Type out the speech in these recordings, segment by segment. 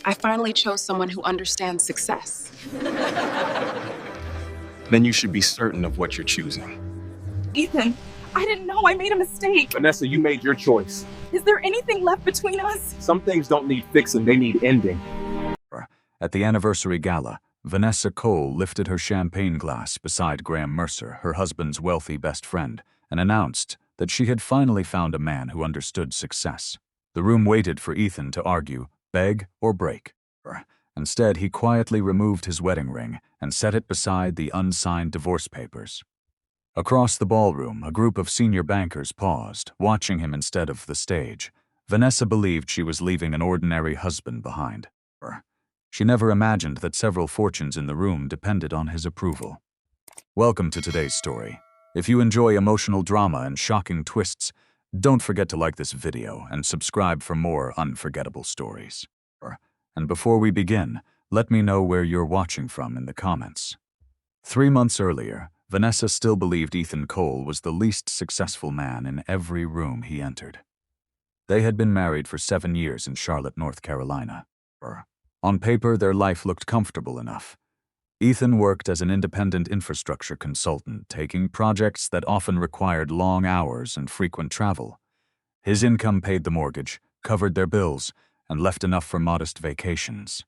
I finally chose someone who understands success. Then you should be certain of what you're choosing. Ethan, I didn't know I made a mistake. Vanessa, you made your choice. Is there anything left between us? Some things don't need fixing, they need ending. At the anniversary gala, Vanessa Cole lifted her champagne glass beside Graham Mercer, her husband's wealthy best friend, and announced that she had finally found a man who understood success. The room waited for Ethan to argue, beg or break. Instead, he quietly removed his wedding ring and set it beside the unsigned divorce papers. Across the ballroom, a group of senior bankers paused, watching him instead of the stage. Vanessa believed she was leaving an ordinary husband behind. She never imagined that several fortunes in the room depended on his approval. Welcome to today's story. If you enjoy emotional drama and shocking twists, don't forget to like this video and subscribe for more unforgettable stories. And before we begin, let me know where you're watching from in the comments. 3 months earlier, Vanessa still believed Ethan Cole was the least successful man in every room he entered. They had been married for 7 years in Charlotte, North Carolina. On paper, their life looked comfortable enough. Ethan worked as an independent infrastructure consultant, taking projects that often required long hours and frequent travel. His income paid the mortgage, covered their bills, and left enough for modest vacations.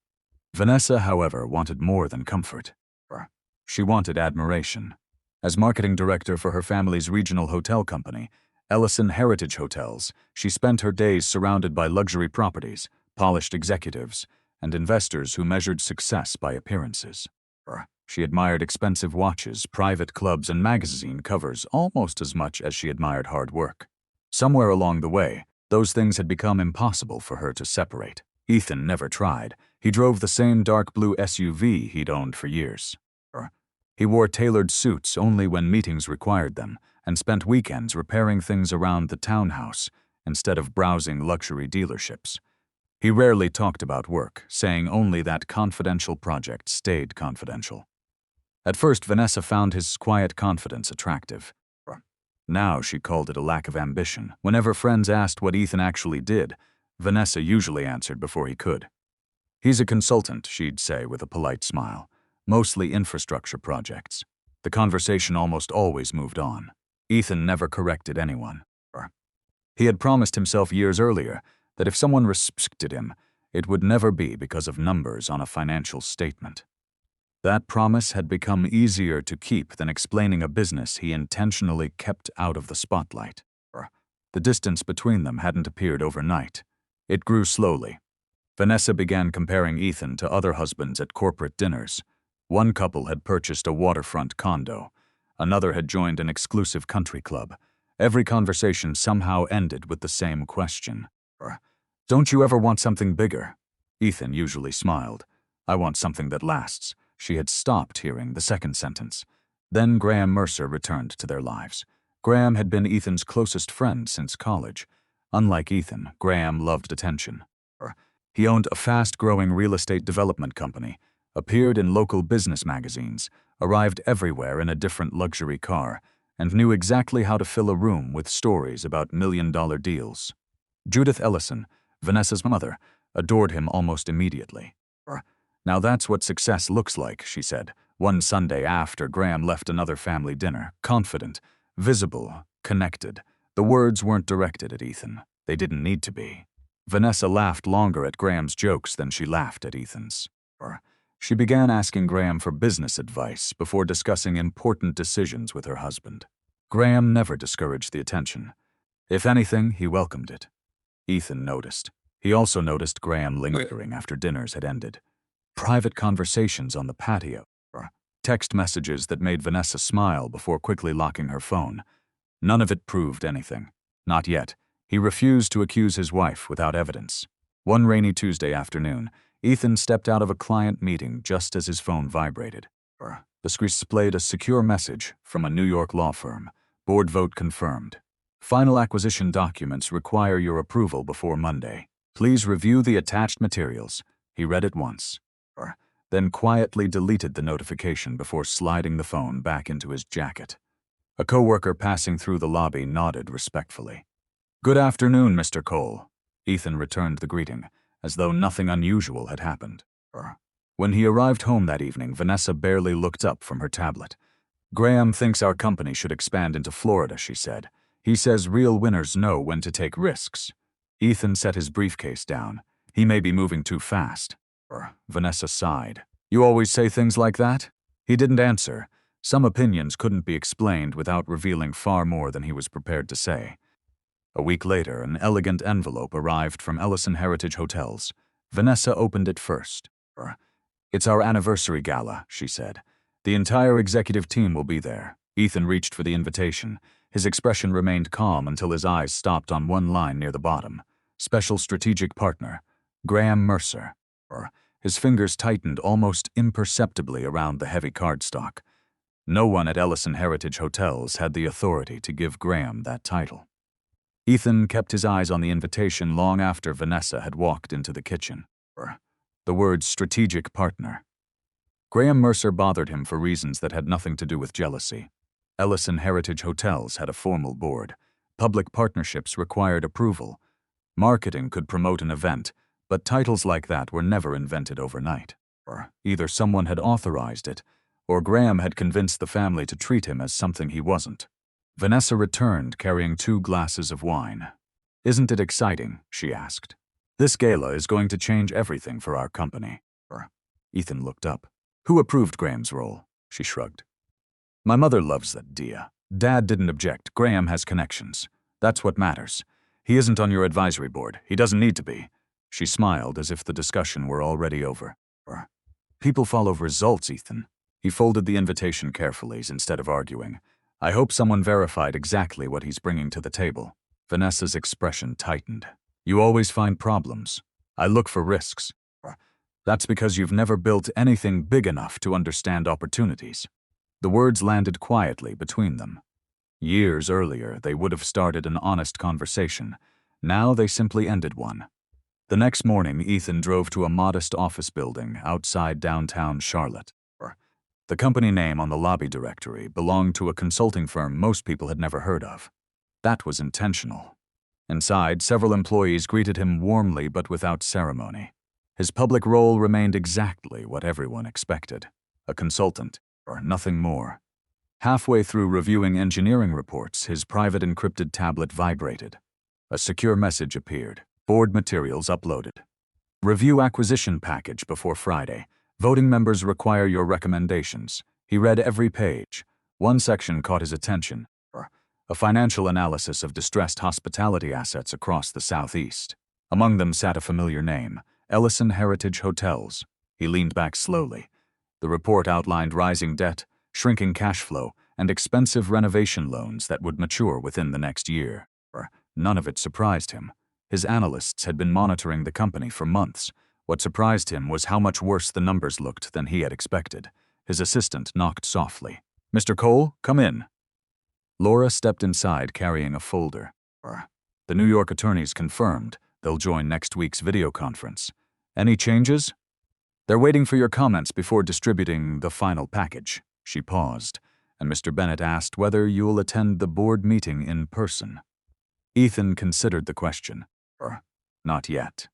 Vanessa, however, wanted more than comfort. She wanted admiration. As marketing director for her family's regional hotel company, Ellison Heritage Hotels, she spent her days surrounded by luxury properties, polished executives, and investors who measured success by appearances. She admired expensive watches, private clubs, and magazine covers almost as much as she admired hard work. Somewhere along the way, those things had become impossible for her to separate. Ethan never tried. He drove the same dark blue SUV he'd owned for years. He wore tailored suits only when meetings required them, and spent weekends repairing things around the townhouse instead of browsing luxury dealerships. He rarely talked about work, saying only that confidential projects stayed confidential. At first, Vanessa found his quiet confidence attractive. Now she called it a lack of ambition. Whenever friends asked what Ethan actually did, Vanessa usually answered before he could. "He's a consultant," she'd say with a polite smile. "Mostly infrastructure projects." The conversation almost always moved on. Ethan never corrected anyone. He had promised himself years earlier that if someone respected him, it would never be because of numbers on a financial statement. That promise had become easier to keep than explaining a business he intentionally kept out of the spotlight. The distance between them hadn't appeared overnight. It grew slowly. Vanessa began comparing Ethan to other husbands at corporate dinners. One couple had purchased a waterfront condo. Another had joined an exclusive country club. Every conversation somehow ended with the same question. "Don't you ever want something bigger?" Ethan usually smiled. "I want something that lasts." She had stopped hearing the second sentence. Then Graham Mercer returned to their lives. Graham had been Ethan's closest friend since college. Unlike Ethan, Graham loved attention. He owned a fast-growing real estate development company, appeared in local business magazines, arrived everywhere in a different luxury car, and knew exactly how to fill a room with stories about million-dollar deals. Judith Ellison, Vanessa's mother, adored him almost immediately. "Now that's what success looks like," she said, one Sunday after Graham left another family dinner. Confident, visible, connected. The words weren't directed at Ethan. They didn't need to be. Vanessa laughed longer at Graham's jokes than she laughed at Ethan's. She began asking Graham for business advice before discussing important decisions with her husband. Graham never discouraged the attention. If anything, he welcomed it. Ethan noticed. He also noticed Graham lingering after dinners had ended. Private conversations on the patio. Text messages that made Vanessa smile before quickly locking her phone. None of it proved anything. Not yet. He refused to accuse his wife without evidence. One rainy Tuesday afternoon, Ethan stepped out of a client meeting just as his phone vibrated. The screen displayed a secure message from a New York law firm. Board vote confirmed. Final acquisition documents require your approval before Monday. Please review the attached materials. He read it once, then quietly deleted the notification before sliding the phone back into his jacket. A coworker passing through the lobby nodded respectfully. "Good afternoon, Mr. Cole." Ethan returned the greeting, as though nothing unusual had happened. When he arrived home that evening, Vanessa barely looked up from her tablet. "Graham thinks our company should expand into Florida," she said. "He says real winners know when to take risks." Ethan set his briefcase down. "He may be moving too fast." Vanessa sighed. "You always say things like that?" He didn't answer. Some opinions couldn't be explained without revealing far more than he was prepared to say. A week later, an elegant envelope arrived from Ellison Heritage Hotels. Vanessa opened it first. "It's our anniversary gala," she said. "The entire executive team will be there." Ethan reached for the invitation. His expression remained calm until his eyes stopped on one line near the bottom. "Special strategic partner, Graham Mercer." His fingers tightened almost imperceptibly around the heavy cardstock. No one at Ellison Heritage Hotels had the authority to give Graham that title. Ethan kept his eyes on the invitation long after Vanessa had walked into the kitchen. The word strategic partner. Graham Mercer bothered him for reasons that had nothing to do with jealousy. Ellison Heritage Hotels had a formal board. Public partnerships required approval. Marketing could promote an event, but titles like that were never invented overnight. Either someone had authorized it, or Graham had convinced the family to treat him as something he wasn't. Vanessa returned carrying 2 glasses of wine. "Isn't it exciting?" she asked. "This gala is going to change everything for our company." Ethan looked up. "Who approved Graham's role?" She shrugged. "My mother loves that Dia. Dad didn't object. Graham has connections. That's what matters. He isn't on your advisory board. He doesn't need to be." She smiled as if the discussion were already over. "People follow results, Ethan." He folded the invitation carefully instead of arguing. "I hope someone verified exactly what he's bringing to the table." Vanessa's expression tightened. "You always find problems. I look for risks." "That's because you've never built anything big enough to understand opportunities." The words landed quietly between them. Years earlier, they would have started an honest conversation. Now they simply ended one. The next morning, Ethan drove to a modest office building outside downtown Charlotte. The company name on the lobby directory belonged to a consulting firm most people had never heard of. That was intentional. Inside, several employees greeted him warmly but without ceremony. His public role remained exactly what everyone expected: a consultant, or nothing more. Halfway through reviewing engineering reports, his private encrypted tablet vibrated. A secure message appeared. Board materials uploaded. "Review acquisition package before Friday. Voting members require your recommendations." He read every page. One section caught his attention. A financial analysis of distressed hospitality assets across the Southeast. Among them sat a familiar name: Ellison Heritage Hotels. He leaned back slowly. The report outlined rising debt, shrinking cash flow, and expensive renovation loans that would mature within the next year. None of it surprised him. His analysts had been monitoring the company for months. What surprised him was how much worse the numbers looked than he had expected. His assistant knocked softly. "Mr. Cole, come in." Laura stepped inside carrying a folder. "The New York attorneys confirmed. They'll join next week's video conference. Any changes?" "They're waiting for your comments before distributing the final package." She paused, and Mr. Bennett asked whether you'll attend the board meeting in person. Ethan considered the question. "Not yet."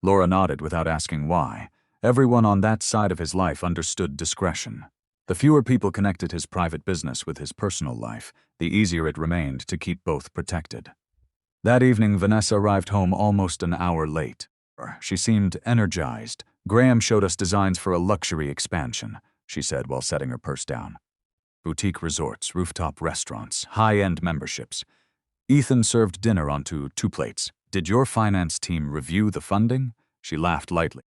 Laura nodded without asking why. Everyone on that side of his life understood discretion. The fewer people connected his private business with his personal life, the easier it remained to keep both protected. That evening, Vanessa arrived home almost an hour late. She seemed energized. "Graham showed us designs for a luxury expansion," she said while setting her purse down. "Boutique resorts, rooftop restaurants, high-end memberships." Ethan served dinner onto 2 plates. "Did your finance team review the funding?" She laughed lightly.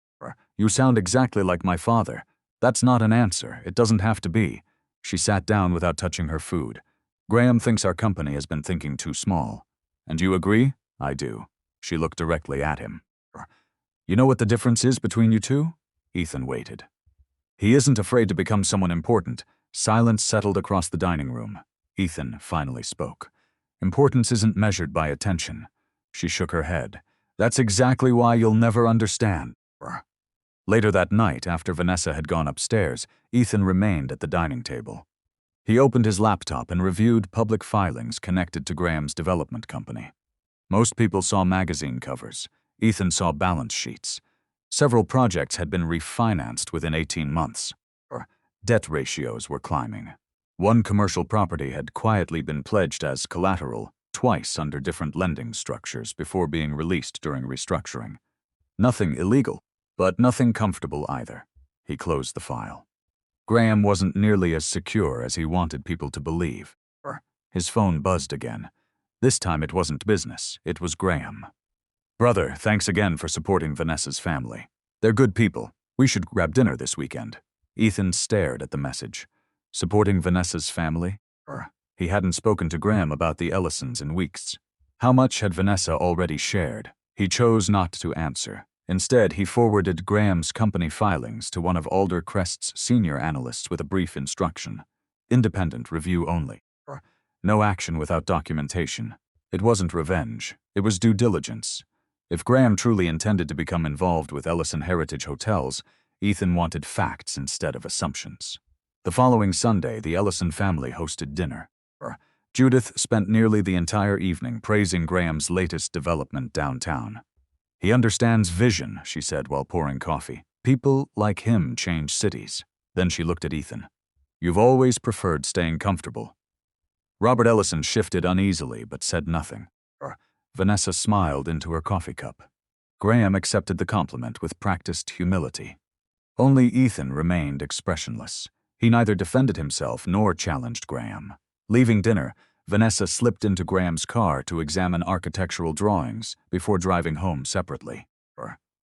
"You sound exactly like my father." "That's not an answer. It doesn't have to be." She sat down without touching her food. "Graham thinks our company has been thinking too small." "And you agree?" "I do." She looked directly at him. "You know what the difference is between you two?" Ethan waited. "He isn't afraid to become someone important." Silence settled across the dining room. Ethan finally spoke. "Importance isn't measured by attention." She shook her head. "That's exactly why you'll never understand." Later that night, after Vanessa had gone upstairs, Ethan remained at the dining table. He opened his laptop and reviewed public filings connected to Graham's development company. Most people saw magazine covers. Ethan saw balance sheets. Several projects had been refinanced within 18 months. Debt ratios were climbing. One commercial property had quietly been pledged as collateral twice under different lending structures before being released during restructuring. Nothing illegal, but nothing comfortable either. He closed the file. Graham wasn't nearly as secure as he wanted people to believe. His phone buzzed again. This time it wasn't business, it was Graham. "Brother, thanks again for supporting Vanessa's family. They're good people. We should grab dinner this weekend." Ethan stared at the message. Supporting Vanessa's family? He hadn't spoken to Graham about the Ellisons in weeks. How much had Vanessa already shared? He chose not to answer. Instead, he forwarded Graham's company filings to one of Alder Crest's senior analysts with a brief instruction. Independent review only. No action without documentation. It wasn't revenge. It was due diligence. If Graham truly intended to become involved with Ellison Heritage Hotels, Ethan wanted facts instead of assumptions. The following Sunday, the Ellison family hosted dinner. Judith spent nearly the entire evening praising Graham's latest development downtown. "He understands vision," she said while pouring coffee. "People like him change cities." Then she looked at Ethan. "You've always preferred staying comfortable." Robert Ellison shifted uneasily but said nothing. Vanessa smiled into her coffee cup. Graham accepted the compliment with practiced humility. Only Ethan remained expressionless. He neither defended himself nor challenged Graham. Leaving dinner, Vanessa slipped into Graham's car to examine architectural drawings before driving home separately.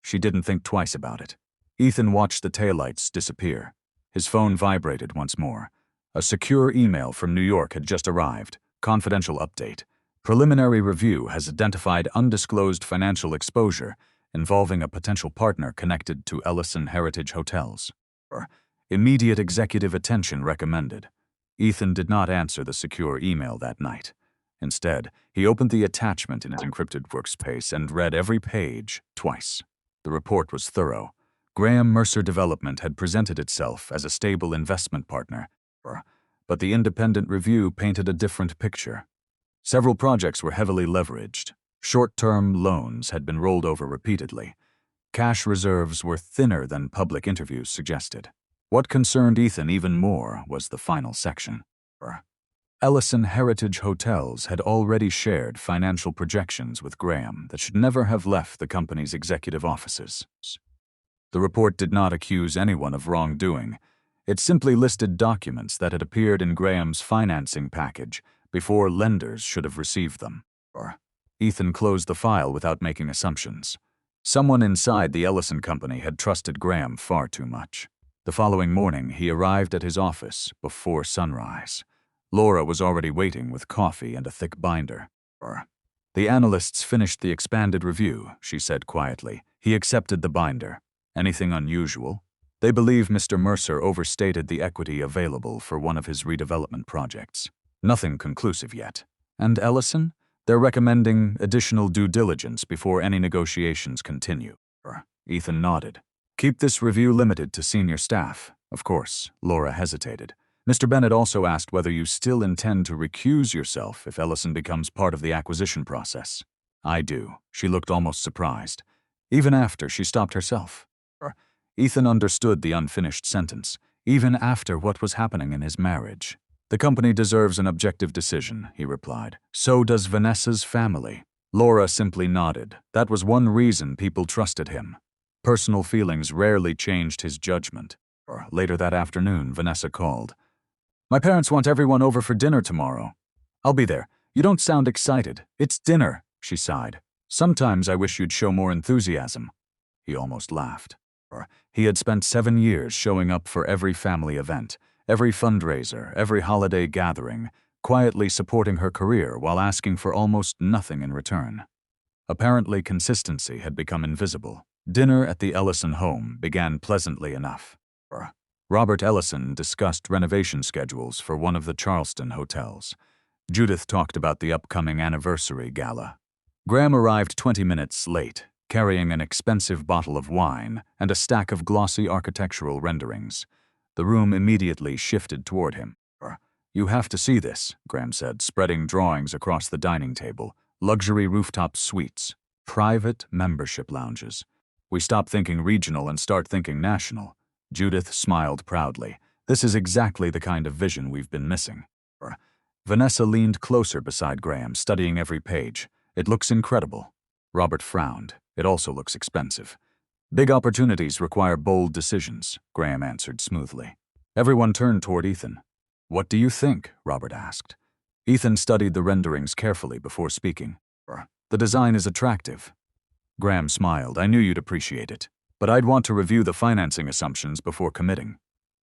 She didn't think twice about it. Ethan watched the taillights disappear. His phone vibrated once more. A secure email from New York had just arrived. Confidential update. Preliminary review has identified undisclosed financial exposure involving a potential partner connected to Ellison Heritage Hotels. Immediate executive attention recommended. Ethan did not answer the secure email that night. Instead, he opened the attachment in his encrypted workspace and read every page twice. The report was thorough. Graham Mercer Development had presented itself as a stable investment partner, but the independent review painted a different picture. Several projects were heavily leveraged. Short-term loans had been rolled over repeatedly. Cash reserves were thinner than public interviews suggested. What concerned Ethan even more was the final section. Ellison Heritage Hotels had already shared financial projections with Graham that should never have left the company's executive offices. The report did not accuse anyone of wrongdoing. It simply listed documents that had appeared in Graham's financing package before lenders should have received them. Ethan closed the file without making assumptions. Someone inside the Ellison company had trusted Graham far too much. The following morning, he arrived at his office before sunrise. Laura was already waiting with coffee and a thick binder. "The analysts finished the expanded review," she said quietly. He accepted the binder. "Anything unusual?" "They believe Mr. Mercer overstated the equity available for one of his redevelopment projects. Nothing conclusive yet." "And Ellison? They're recommending additional due diligence before any negotiations continue." Ethan nodded. "Keep this review limited to senior staff." "Of course." Laura hesitated. "Mr. Bennett also asked whether you still intend to recuse yourself if Ellison becomes part of the acquisition process." "I do." She looked almost surprised. Even after she stopped herself. Ethan understood the unfinished sentence. Even after what was happening in his marriage. "The company deserves an objective decision," he replied. "So does Vanessa's family." Laura simply nodded. That was one reason people trusted him. Personal feelings rarely changed his judgment. Later that afternoon, Vanessa called. "My parents want everyone over for dinner tomorrow." "I'll be there. You don't sound excited." "It's dinner," she sighed. "Sometimes I wish you'd show more enthusiasm." He almost laughed. He had spent 7 years showing up for every family event, every fundraiser, every holiday gathering, quietly supporting her career while asking for almost nothing in return. Apparently, consistency had become invisible. Dinner at the Ellison home began pleasantly enough. Robert Ellison discussed renovation schedules for one of the Charleston hotels. Judith talked about the upcoming anniversary gala. Graham arrived 20 minutes late, carrying an expensive bottle of wine and a stack of glossy architectural renderings. The room immediately shifted toward him. "You have to see this," Graham said, spreading drawings across the dining table. "Luxury rooftop suites. private membership lounges. We stop thinking regional and start thinking national. Judith smiled proudly. This is exactly the kind of vision we've been missing. Vanessa leaned closer beside Graham, studying every page. It looks incredible. Robert frowned. It also looks expensive. Big opportunities require bold decisions, Graham answered smoothly. Everyone turned toward Ethan. What do you think? Robert asked. Ethan studied the renderings carefully before speaking. The design is attractive. Graham smiled. I knew you'd appreciate it, but I'd want to review the financing assumptions before committing.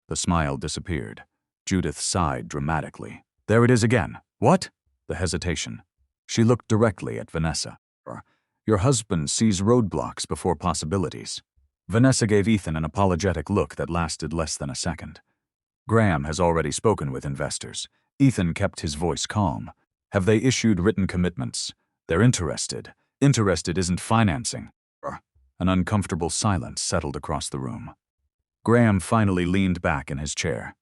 The smile disappeared. Judith sighed dramatically. There it is again. What? The hesitation. She looked directly at Vanessa. Your husband sees roadblocks before possibilities. Vanessa gave Ethan an apologetic look that lasted less than a second. Graham has already spoken with investors. Ethan kept his voice calm. Have they issued written commitments? They're interested. Interested isn't financing. An uncomfortable silence settled across the room. Graham finally leaned back in his chair.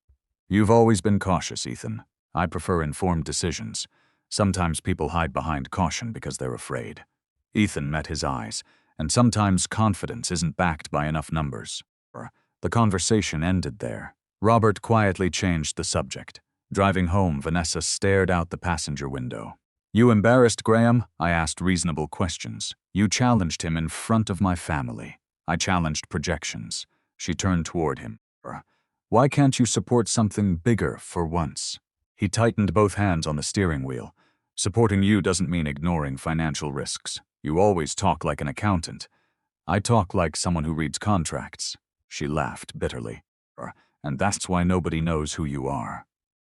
You've always been cautious, Ethan. I prefer informed decisions. Sometimes people hide behind caution because they're afraid. Ethan met his eyes, and sometimes confidence isn't backed by enough numbers. The conversation ended there. Robert quietly changed the subject. Driving home, Vanessa stared out the passenger window. You embarrassed Graham? I asked reasonable questions. You challenged him in front of my family. I challenged projections. She turned toward him. Why can't you support something bigger for once? He tightened both hands on the steering wheel. Supporting you doesn't mean ignoring financial risks. You always talk like an accountant. I talk like someone who reads contracts. She laughed bitterly. And that's why nobody knows who you are.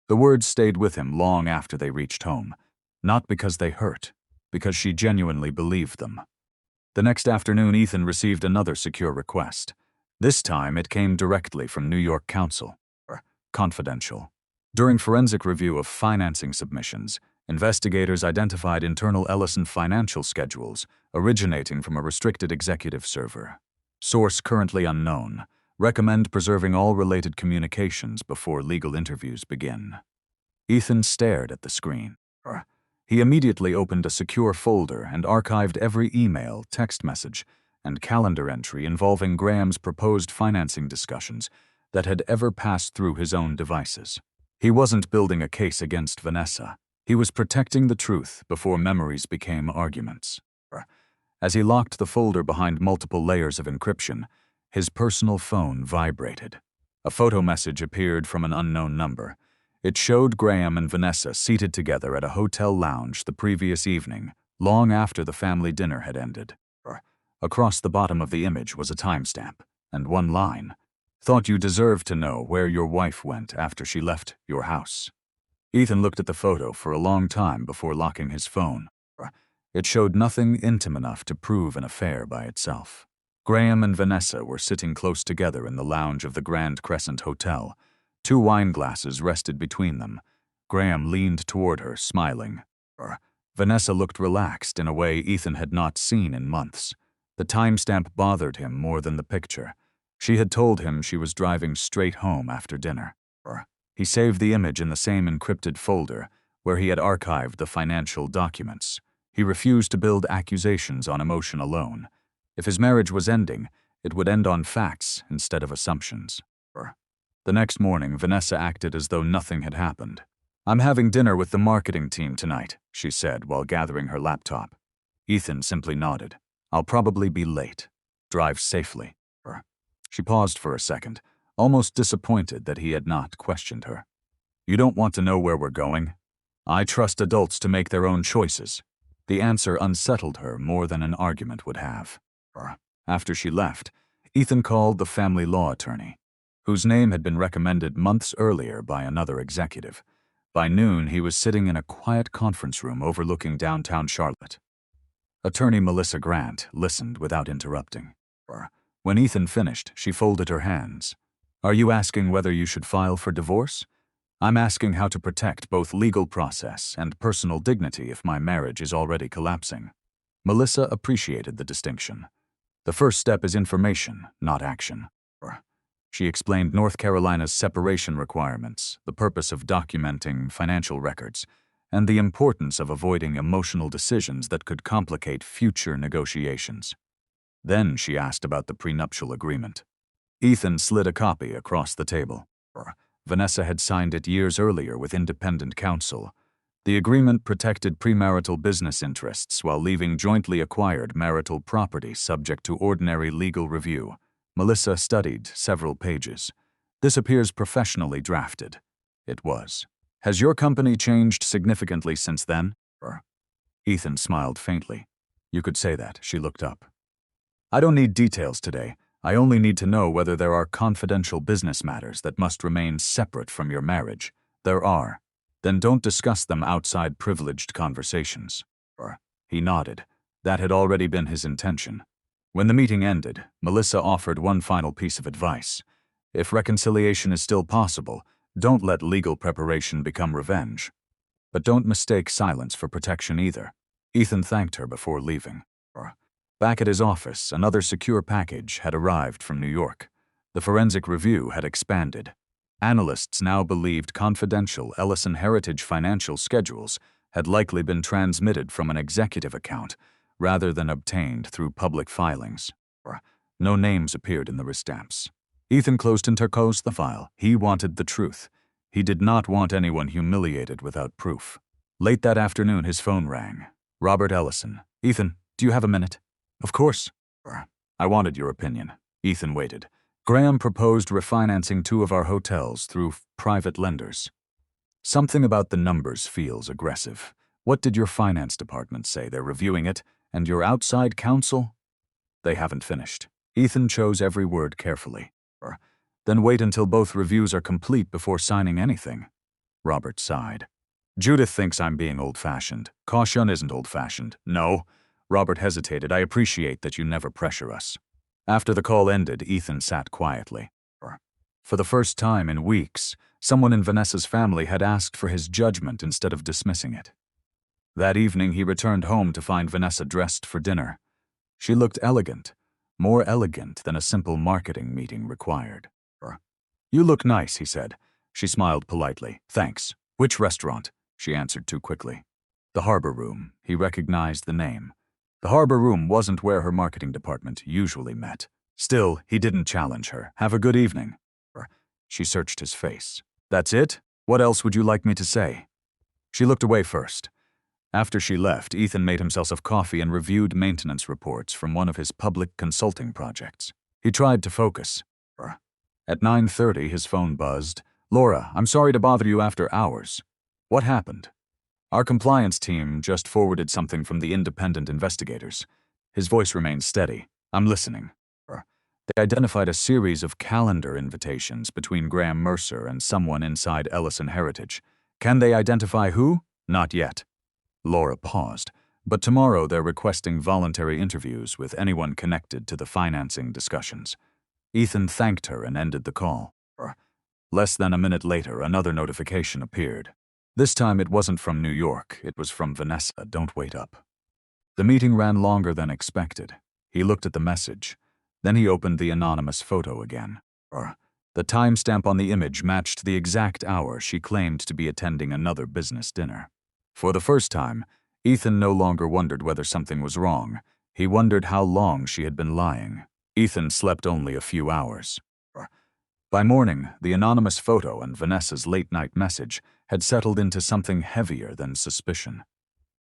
The words stayed with him long after they reached home. Not because they hurt, because she genuinely believed them. The next afternoon, Ethan received another secure request. This time, it came directly from New York Counsel. Confidential. During forensic review of financing submissions, investigators identified internal Ellison financial schedules originating from a restricted executive server. Source currently unknown. Recommend preserving all related communications before legal interviews begin. Ethan stared at the screen. He immediately opened a secure folder and archived every email, text message, and calendar entry involving Graham's proposed financing discussions that had ever passed through his own devices. He wasn't building a case against Vanessa. He was protecting the truth before memories became arguments. As he locked the folder behind multiple layers of encryption, his personal phone vibrated. A photo message appeared from an unknown number. It showed Graham and Vanessa seated together at a hotel lounge the previous evening, long after the family dinner had ended. Across the bottom of the image was a timestamp, and one line. Thought you deserved to know where your wife went after she left your house. Ethan looked at the photo for a long time before locking his phone. It showed nothing intimate enough to prove an affair by itself. Graham and Vanessa were sitting close together in the lounge of the Grand Crescent Hotel. 2 wine glasses rested between them. Graham leaned toward her, smiling. Vanessa looked relaxed in a way Ethan had not seen in months. The timestamp bothered him more than the picture. She had told him she was driving straight home after dinner. He saved the image in the same encrypted folder where he had archived the financial documents. He refused to build accusations on emotion alone. If his marriage was ending, it would end on facts instead of assumptions. The next morning, Vanessa acted as though nothing had happened. I'm having dinner with the marketing team tonight, she said while gathering her laptop. Ethan simply nodded. I'll probably be late. Drive safely. She paused for a second, almost disappointed that he had not questioned her. You don't want to know where we're going? I trust adults to make their own choices. The answer unsettled her more than an argument would have. After she left, Ethan called the family law attorney, whose name had been recommended months earlier by another executive. By noon, he was sitting in a quiet conference room overlooking downtown Charlotte. Attorney Melissa Grant listened without interrupting. When Ethan finished, she folded her hands. Are you asking whether you should file for divorce? I'm asking how to protect both legal process and personal dignity if my marriage is already collapsing. Melissa appreciated the distinction. The first step is information, not action. She explained North Carolina's separation requirements, the purpose of documenting financial records, and the importance of avoiding emotional decisions that could complicate future negotiations. Then she asked about the prenuptial agreement. Ethan slid a copy across the table. Vanessa had signed it years earlier with independent counsel. The agreement protected premarital business interests while leaving jointly acquired marital property subject to ordinary legal review. Melissa studied several pages. This appears professionally drafted. It was. Has your company changed significantly since then? Ethan smiled faintly. You could say that. She looked up. I don't need details today. I only need to know whether there are confidential business matters that must remain separate from your marriage. There are. Then don't discuss them outside privileged conversations. He nodded. That had already been his intention. When the meeting ended, Melissa offered one final piece of advice. If reconciliation is still possible, don't let legal preparation become revenge. But don't mistake silence for protection either. Ethan thanked her before leaving. Back at his office, another secure package had arrived from New York. The forensic review had expanded. Analysts now believed confidential Ellison Heritage financial schedules had likely been transmitted from an executive account rather than obtained through public filings. No names appeared in the restamps. Ethan closed and turquoised the file. He wanted the truth. He did not want anyone humiliated without proof. Late that afternoon, his phone rang. Robert Ellison. Ethan, do you have a minute? Of course. I wanted your opinion. Ethan waited. Graham proposed refinancing 2 of our hotels through private lenders. Something about the numbers feels aggressive. What did your finance department say? They're reviewing it. And your outside counsel? They haven't finished. Ethan chose every word carefully. Then wait until both reviews are complete before signing anything. Robert sighed. Judith thinks I'm being old-fashioned. Caution isn't old-fashioned. No. Robert hesitated. I appreciate that you never pressure us. After the call ended, Ethan sat quietly. For the first time in weeks, someone in Vanessa's family had asked for his judgment instead of dismissing it. That evening, he returned home to find Vanessa dressed for dinner. She looked elegant, more elegant than a simple marketing meeting required. You look nice, he said. She smiled politely. Thanks. Which restaurant? She answered too quickly. The Harbor Room. He recognized the name. The Harbor Room wasn't where her marketing department usually met. Still, he didn't challenge her. Have a good evening. She searched his face. That's it? What else would you like me to say? She looked away first. After she left, Ethan made himself some coffee and reviewed maintenance reports from one of his public consulting projects. He tried to focus. At 9:30, his phone buzzed. Laura, I'm sorry to bother you after hours. What happened? Our compliance team just forwarded something from the independent investigators. His voice remained steady. I'm listening. They identified a series of calendar invitations between Graham Mercer and someone inside Ellison Heritage. Can they identify who? Not yet. Laura paused. But tomorrow they're requesting voluntary interviews with anyone connected to the financing discussions. Ethan thanked her and ended the call. Less than a minute later, another notification appeared. This time it wasn't from New York, it was from Vanessa. Don't wait up. The meeting ran longer than expected. He looked at the message. Then he opened the anonymous photo again. The timestamp on the image matched the exact hour she claimed to be attending another business dinner. For the first time, Ethan no longer wondered whether something was wrong. He wondered how long she had been lying. Ethan slept only a few hours. By morning, the anonymous photo and Vanessa's late-night message had settled into something heavier than suspicion.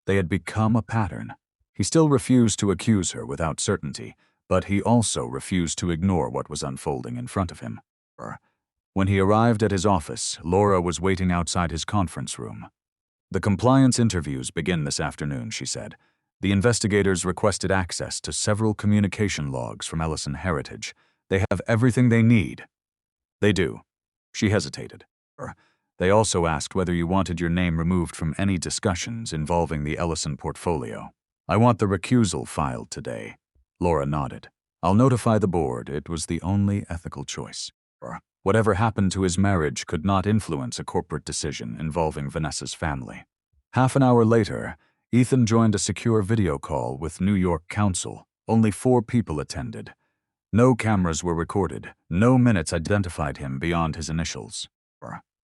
They had become a pattern. He still refused to accuse her without certainty, but he also refused to ignore what was unfolding in front of him. When he arrived at his office, Laura was waiting outside his conference room. The compliance interviews begin this afternoon, she said. The investigators requested access to several communication logs from Ellison Heritage. They have everything they need. They do. She hesitated. They also asked whether you wanted your name removed from any discussions involving the Ellison portfolio. I want the recusal filed today. Laura nodded. I'll notify the board. It was the only ethical choice. Whatever happened to his marriage could not influence a corporate decision involving Vanessa's family. Half an hour later, Ethan joined a secure video call with New York counsel. Only 4 people attended. No cameras were recorded. No minutes identified him beyond his initials.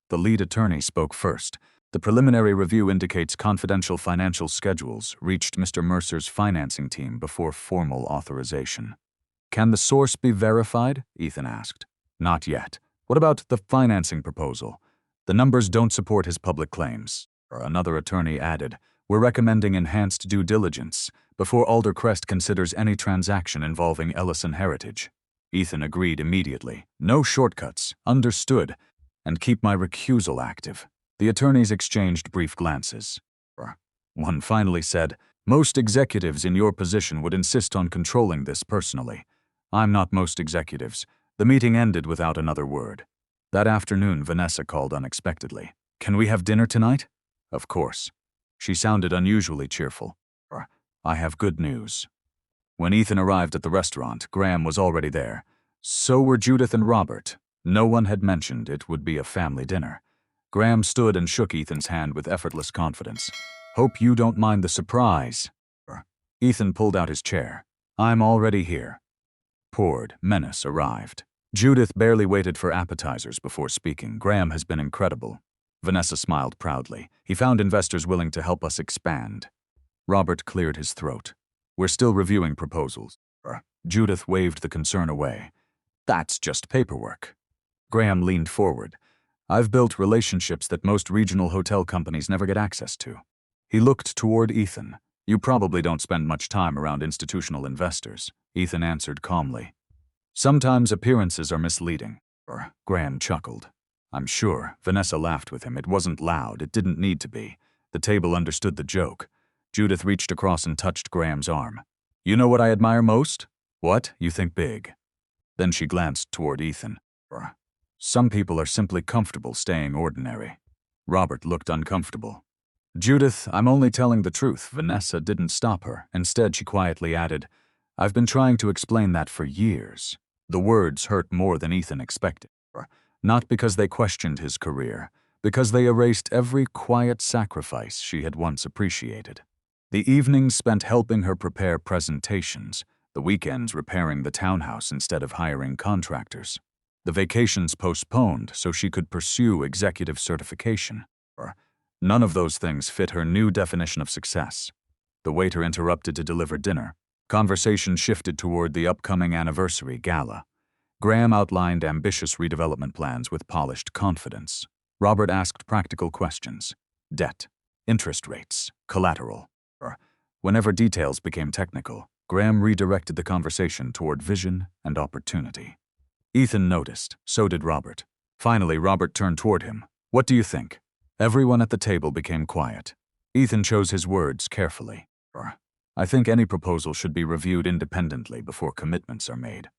The lead attorney spoke first. The preliminary review indicates confidential financial schedules reached Mr. Mercer's financing team before formal authorization. Can the source be verified? Ethan asked. Not yet. What about the financing proposal? The numbers don't support his public claims. Another attorney added, we're recommending enhanced due diligence before Aldercrest considers any transaction involving Ellison Heritage. Ethan agreed immediately. No shortcuts. Understood. And keep my recusal active. The attorneys exchanged brief glances. One finally said, most executives in your position would insist on controlling this personally. I'm not most executives. The meeting ended without another word. That afternoon, Vanessa called unexpectedly. Can we have dinner tonight? Of course. She sounded unusually cheerful. I have good news. When Ethan arrived at the restaurant, Graham was already there. So were Judith and Robert. No one had mentioned it would be a family dinner. Graham stood and shook Ethan's hand with effortless confidence. Hope you don't mind the surprise. Ethan pulled out his chair. I'm already here. Poured menace arrived. Judith barely waited for appetizers before speaking. Graham has been incredible. Vanessa smiled proudly. He found investors willing to help us expand. Robert cleared his throat. We're still reviewing proposals. Judith waved the concern away. That's just paperwork. Graham leaned forward. I've built relationships that most regional hotel companies never get access to. He looked toward Ethan. You probably don't spend much time around institutional investors, Ethan answered calmly. Sometimes appearances are misleading. Graham chuckled. I'm sure. Vanessa laughed with him. It wasn't loud. It didn't need to be. The table understood the joke. Judith reached across and touched Graham's arm. You know what I admire most? What? You think big. Then she glanced toward Ethan. Some people are simply comfortable staying ordinary. Robert looked uncomfortable. Judith, I'm only telling the truth. Vanessa didn't stop her. Instead, she quietly added, I've been trying to explain that for years. The words hurt more than Ethan expected. Not because they questioned his career, because they erased every quiet sacrifice she had once appreciated. The evenings spent helping her prepare presentations, the weekends repairing the townhouse instead of hiring contractors. The vacations postponed so she could pursue executive certification. None of those things fit her new definition of success. The waiter interrupted to deliver dinner. Conversation shifted toward the upcoming anniversary gala. Graham outlined ambitious redevelopment plans with polished confidence. Robert asked practical questions. Debt, interest rates, collateral. Whenever details became technical, Graham redirected the conversation toward vision and opportunity. Ethan noticed, so did Robert. Finally, Robert turned toward him. What do you think? Everyone at the table became quiet. Ethan chose his words carefully. I think any proposal should be reviewed independently before commitments are made.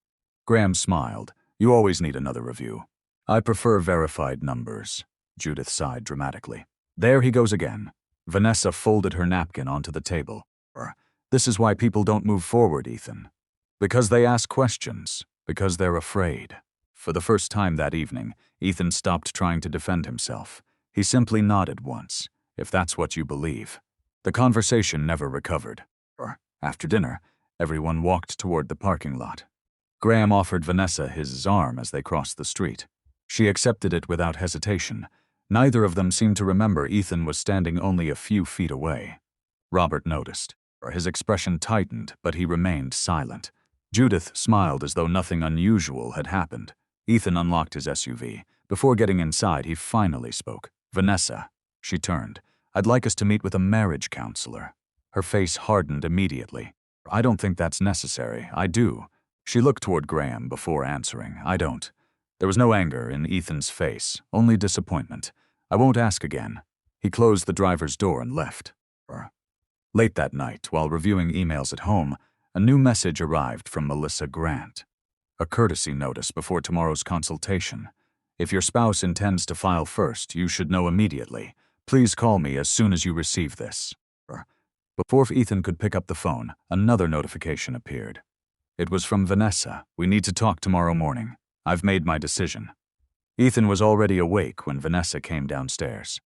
Graham smiled. You always need another review. I prefer verified numbers. Judith sighed dramatically. There he goes again. Vanessa folded her napkin onto the table. This is why people don't move forward, Ethan. Because they ask questions. Because they're afraid. For the first time that evening, Ethan stopped trying to defend himself. He simply nodded once, if that's what you believe. The conversation never recovered. After dinner, everyone walked toward the parking lot. Graham offered Vanessa his arm as they crossed the street. She accepted it without hesitation. Neither of them seemed to remember Ethan was standing only a few feet away. Robert noticed. His expression tightened, but he remained silent. Judith smiled as though nothing unusual had happened. Ethan unlocked his SUV. Before getting inside, he finally spoke. Vanessa. She turned. I'd like us to meet with a marriage counselor. Her face hardened immediately. I don't think that's necessary. I do. She looked toward Graham before answering. I don't. There was no anger in Ethan's face, only disappointment. I won't ask again. He closed the driver's door and left. Late that night, while reviewing emails at home, a new message arrived from Melissa Grant. A courtesy notice before tomorrow's consultation. If your spouse intends to file first, you should know immediately. Please call me as soon as you receive this. Before Ethan could pick up the phone, another notification appeared. It was from Vanessa. We need to talk tomorrow morning. I've made my decision. Ethan was already awake when Vanessa came downstairs.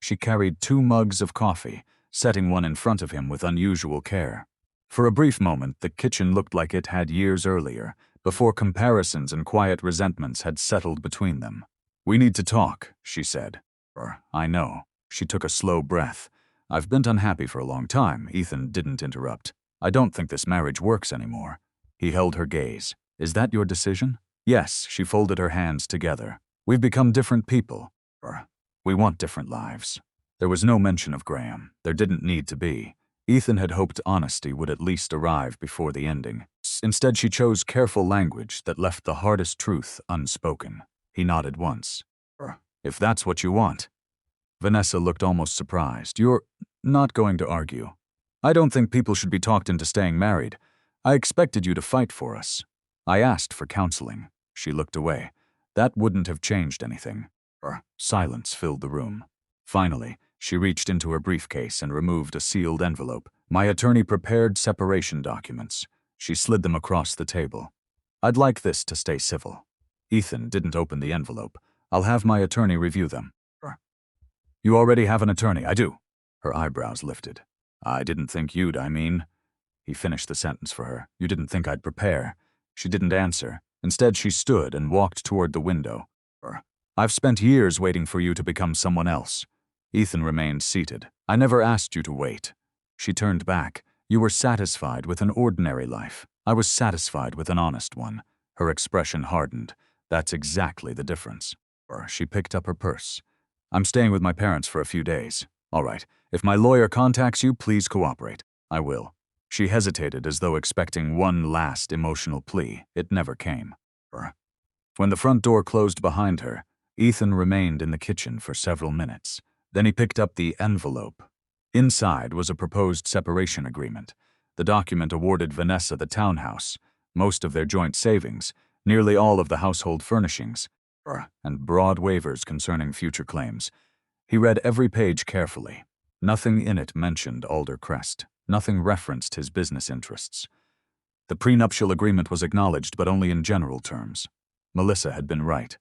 She carried 2 mugs of coffee, setting one in front of him with unusual care. For a brief moment, the kitchen looked like it had years earlier, before comparisons and quiet resentments had settled between them. We need to talk, she said. I know. She took a slow breath. I've been unhappy for a long time. Ethan didn't interrupt. I don't think this marriage works anymore. He held her gaze. Is that your decision? Yes, she folded her hands together. We've become different people. We want different lives. There was no mention of Graham. There didn't need to be. Ethan had hoped honesty would at least arrive before the ending. Instead, she chose careful language that left the hardest truth unspoken. He nodded once. If that's what you want. Vanessa looked almost surprised. You're not going to argue. I don't think people should be talked into staying married. I expected you to fight for us. I asked for counseling. She looked away. That wouldn't have changed anything. Silence filled the room. Finally, she reached into her briefcase and removed a sealed envelope. My attorney prepared separation documents. She slid them across the table. I'd like this to stay civil. Ethan didn't open the envelope. I'll have my attorney review them. You already have an attorney, I do. Her eyebrows lifted. I didn't think you'd, He finished the sentence for her. You didn't think I'd prepare. She didn't answer. Instead, she stood and walked toward the window. I've spent years waiting for you to become someone else. Ethan remained seated. I never asked you to wait. She turned back. You were satisfied with an ordinary life. I was satisfied with an honest one. Her expression hardened. That's exactly the difference. She picked up her purse. I'm staying with my parents for a few days. All right. If my lawyer contacts you, please cooperate. I will. She hesitated as though expecting one last emotional plea. It never came. When the front door closed behind her, Ethan remained in the kitchen for several minutes. Then he picked up the envelope. Inside was a proposed separation agreement. The document awarded Vanessa the townhouse, most of their joint savings, nearly all of the household furnishings, and broad waivers concerning future claims. He read every page carefully. Nothing in it mentioned Alder Crest. Nothing referenced his business interests. The prenuptial agreement was acknowledged, but only in general terms. Melissa had been right.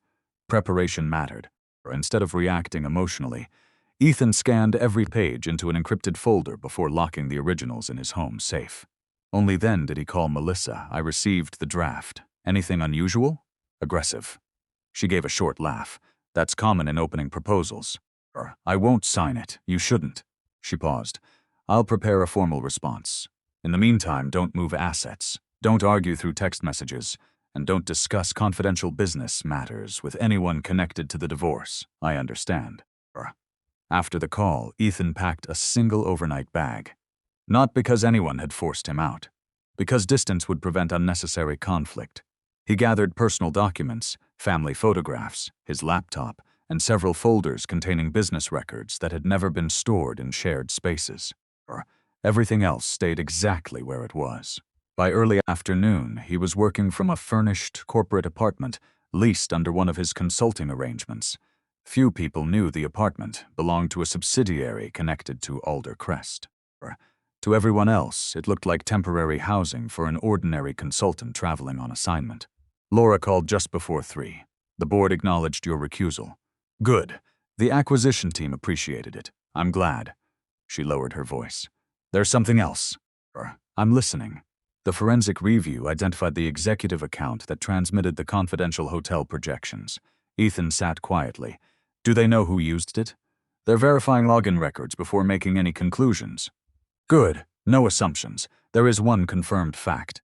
Preparation mattered. Instead of reacting emotionally, Ethan scanned every page into an encrypted folder before locking the originals in his home safe. Only then did he call Melissa. I received the draft. Anything unusual? Aggressive. She gave a short laugh. That's common in opening proposals. I won't sign it. You shouldn't. She paused. I'll prepare a formal response. In the meantime, don't move assets. Don't argue through text messages. And don't discuss confidential business matters with anyone connected to the divorce. I understand. After the call, Ethan packed a single overnight bag. Not because anyone had forced him out. Because distance would prevent unnecessary conflict. He gathered personal documents, family photographs, his laptop, and several folders containing business records that had never been stored in shared spaces. Everything else stayed exactly where it was. By early afternoon, he was working from a furnished corporate apartment leased under one of his consulting arrangements. Few people knew the apartment belonged to a subsidiary connected to Alder Crest. To everyone else, it looked like temporary housing for an ordinary consultant traveling on assignment. Laura called just before 3. The board acknowledged your recusal. Good. The acquisition team appreciated it. I'm glad. She lowered her voice. There's something else. I'm listening. The forensic review identified the executive account that transmitted the confidential hotel projections. Ethan sat quietly. Do they know who used it? They're verifying login records before making any conclusions. Good. No assumptions. There is one confirmed fact.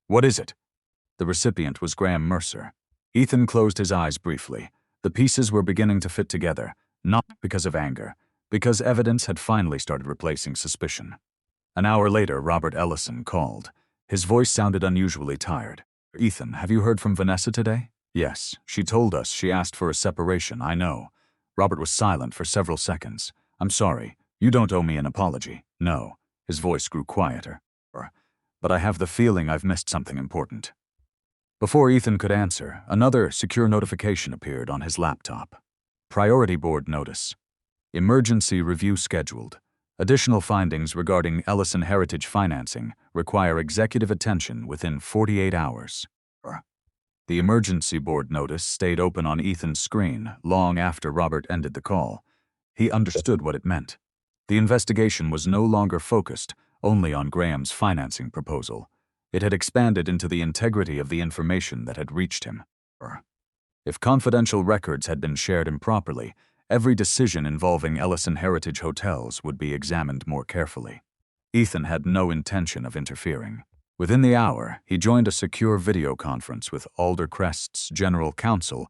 What is it? The recipient was Graham Mercer. Ethan closed his eyes briefly. The pieces were beginning to fit together, not because of anger, because evidence had finally started replacing suspicion. An hour later, Robert Ellison called. His voice sounded unusually tired. Ethan, have you heard from Vanessa today? Yes. She told us she asked for a separation, I know. Robert was silent for several seconds. I'm sorry. You don't owe me an apology. No. His voice grew quieter. But I have the feeling I've missed something important. Before Ethan could answer, another secure notification appeared on his laptop. Priority Board Notice. Emergency review scheduled. Additional findings regarding Ellison Heritage financing require executive attention within 48 hours. The emergency board notice stayed open on Ethan's screen long after Robert ended the call. He understood what it meant. The investigation was no longer focused only on Graham's financing proposal. It had expanded into the integrity of the information that had reached him. If confidential records had been shared improperly, Every decision involving Ellison Heritage Hotels would be examined more carefully. Ethan had no intention of interfering. Within the hour, he joined a secure video conference with Aldercrest's general counsel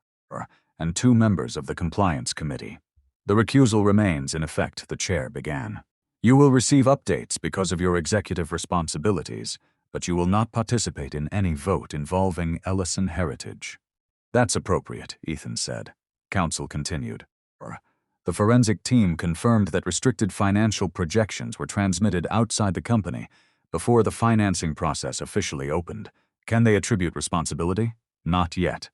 and 2 members of the compliance committee. The recusal remains in effect, the chair began. You will receive updates because of your executive responsibilities, but you will not participate in any vote involving Ellison Heritage. That's appropriate, Ethan said. Counsel continued. The forensic team confirmed that restricted financial projections were transmitted outside the company before the financing process officially opened. Can they attribute responsibility? Not yet.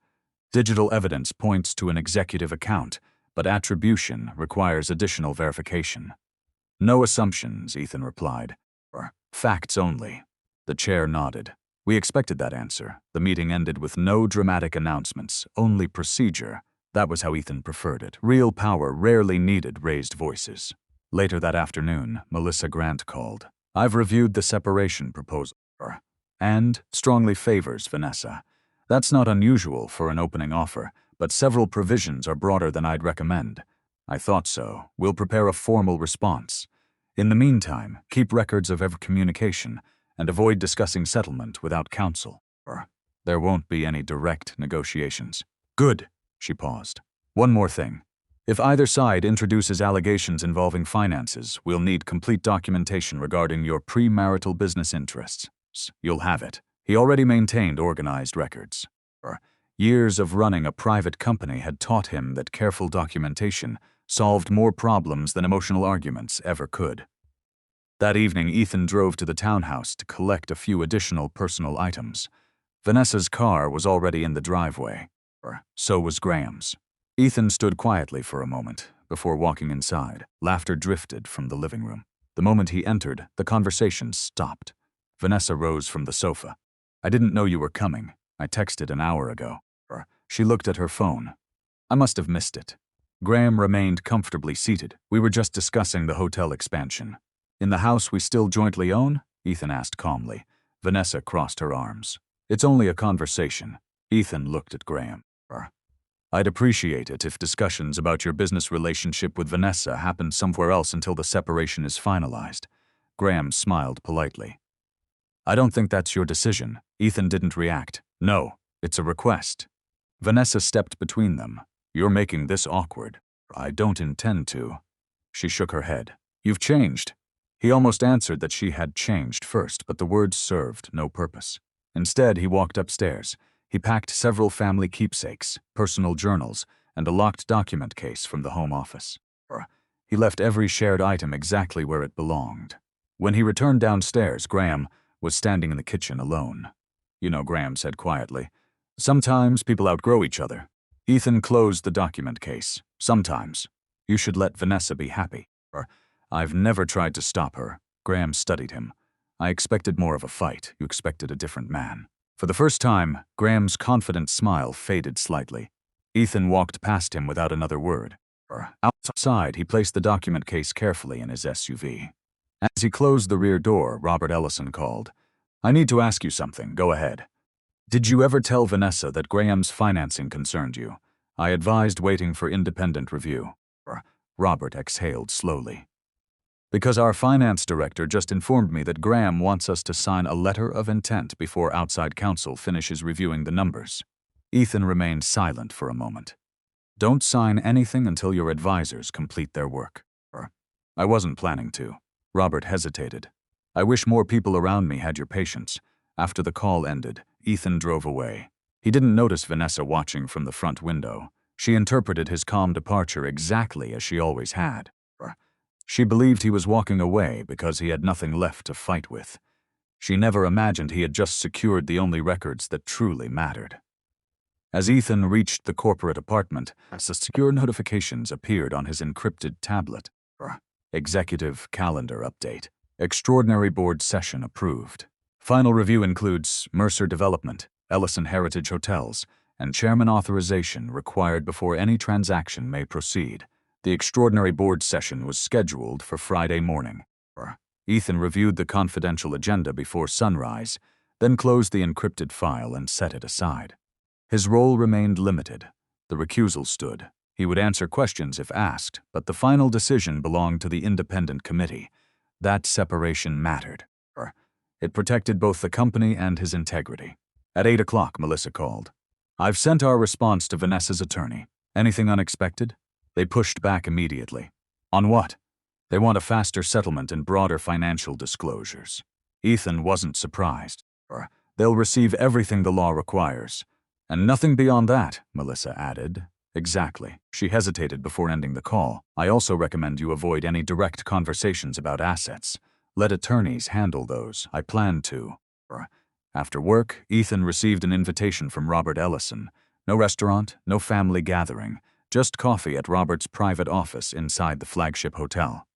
Digital evidence points to an executive account, but attribution requires additional verification. No assumptions, Ethan replied. Facts only. The chair nodded. We expected that answer. The meeting ended with no dramatic announcements, only procedure. That was how Ethan preferred it. Real power rarely needed raised voices. Later that afternoon, Melissa Grant called. I've reviewed the separation proposal and strongly favors Vanessa. That's not unusual for an opening offer, but several provisions are broader than I'd recommend. I thought so. We'll prepare a formal response. In the meantime, keep records of every communication and avoid discussing settlement without counsel. There won't be any direct negotiations. Good. She paused. One more thing. If either side introduces allegations involving finances, we'll need complete documentation regarding your premarital business interests. You'll have it. He already maintained organized records. Years of running a private company had taught him that careful documentation solved more problems than emotional arguments ever could. That evening, Ethan drove to the townhouse to collect a few additional personal items. Vanessa's car was already in the driveway. So was Graham's. Ethan stood quietly for a moment before walking inside. Laughter drifted from the living room. The moment he entered, the conversation stopped. Vanessa rose from the sofa. I didn't know you were coming. I texted an hour ago. She looked at her phone. I must have missed it. Graham remained comfortably seated. We were just discussing the hotel expansion. In the house we still jointly own? Ethan asked calmly. Vanessa crossed her arms. It's only a conversation. Ethan looked at Graham. I'd appreciate it if discussions about your business relationship with Vanessa happen somewhere else until the separation is finalized. Graham smiled politely. I don't think that's your decision. Ethan didn't react. No, it's a request. Vanessa stepped between them. You're making this awkward. I don't intend to. She shook her head. You've changed. He almost answered that she had changed first, but the words served no purpose. Instead, he walked upstairs. He packed several family keepsakes, personal journals, and a locked document case from the home office. He left every shared item exactly where it belonged. When he returned downstairs, Graham was standing in the kitchen alone. You know, Graham said quietly, sometimes people outgrow each other. Ethan closed the document case. Sometimes. You should let Vanessa be happy. I've never tried to stop her. Graham studied him. I expected more of a fight. You expected a different man. For the first time, Graham's confident smile faded slightly. Ethan walked past him without another word. Outside, he placed the document case carefully in his SUV. As he closed the rear door, Robert Ellison called. I need to ask you something. Go ahead. Did you ever tell Vanessa that Graham's financing concerned you? I advised waiting for independent review. Robert exhaled slowly. Because our finance director just informed me that Graham wants us to sign a letter of intent before outside counsel finishes reviewing the numbers. Ethan remained silent for a moment. Don't sign anything until your advisors complete their work. I wasn't planning to. Robert hesitated. I wish more people around me had your patience. After the call ended, Ethan drove away. He didn't notice Vanessa watching from the front window. She interpreted his calm departure exactly as she always had. She believed he was walking away because he had nothing left to fight with. She never imagined he had just secured the only records that truly mattered. As Ethan reached the corporate apartment, secure notifications appeared on his encrypted tablet. Executive calendar update. Extraordinary board session approved. Final review includes Mercer Development, Ellison Heritage Hotels, and chairman authorization required before any transaction may proceed. The extraordinary board session was scheduled for Friday morning. Ethan reviewed the confidential agenda before sunrise, then closed the encrypted file and set it aside. His role remained limited. The recusal stood. He would answer questions if asked, but the final decision belonged to the independent committee. That separation mattered. It protected both the company and his integrity. At 8 o'clock, Melissa called. "I've sent our response to Vanessa's attorney. Anything unexpected?" They pushed back immediately. "On what?" "They want a faster settlement and broader financial disclosures." Ethan wasn't surprised. "They'll receive everything the law requires." "And nothing beyond that," Melissa added. "Exactly." She hesitated before ending the call. "I also recommend you avoid any direct conversations about assets. Let attorneys handle those. I plan to." After work, Ethan received an invitation from Robert Ellison. No restaurant, no family gathering, just coffee at Robert's private office inside the flagship hotel.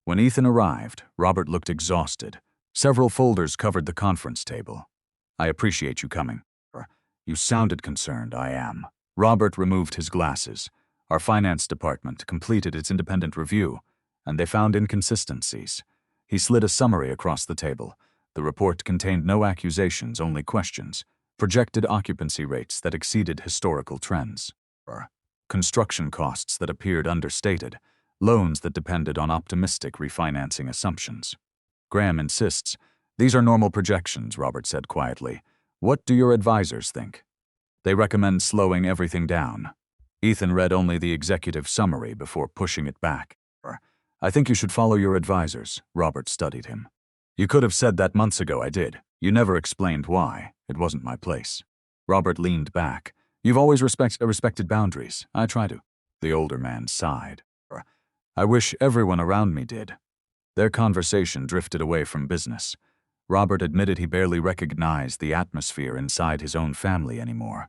When Ethan arrived, Robert looked exhausted. Several folders covered the conference table. "I appreciate you coming." "You sounded concerned." "I am." Robert removed his glasses. "Our finance department completed its independent review, and they found inconsistencies." He slid a summary across the table. The report contained no accusations, only questions. Projected occupancy rates that exceeded historical trends. Construction costs that appeared understated. Loans that depended on optimistic refinancing assumptions. Graham insists. "These are normal projections," Robert said quietly. "What do your advisors think?" "They recommend slowing everything down." Ethan read only the executive summary before pushing it back. "I think you should follow your advisors." Robert studied him. "You could have said that months ago." "I did. You never explained why. It wasn't my place." Robert leaned back. "You've always respected boundaries." "I try to." The older man sighed. "I wish everyone around me did." Their conversation drifted away from business. Robert admitted he barely recognized the atmosphere inside his own family anymore.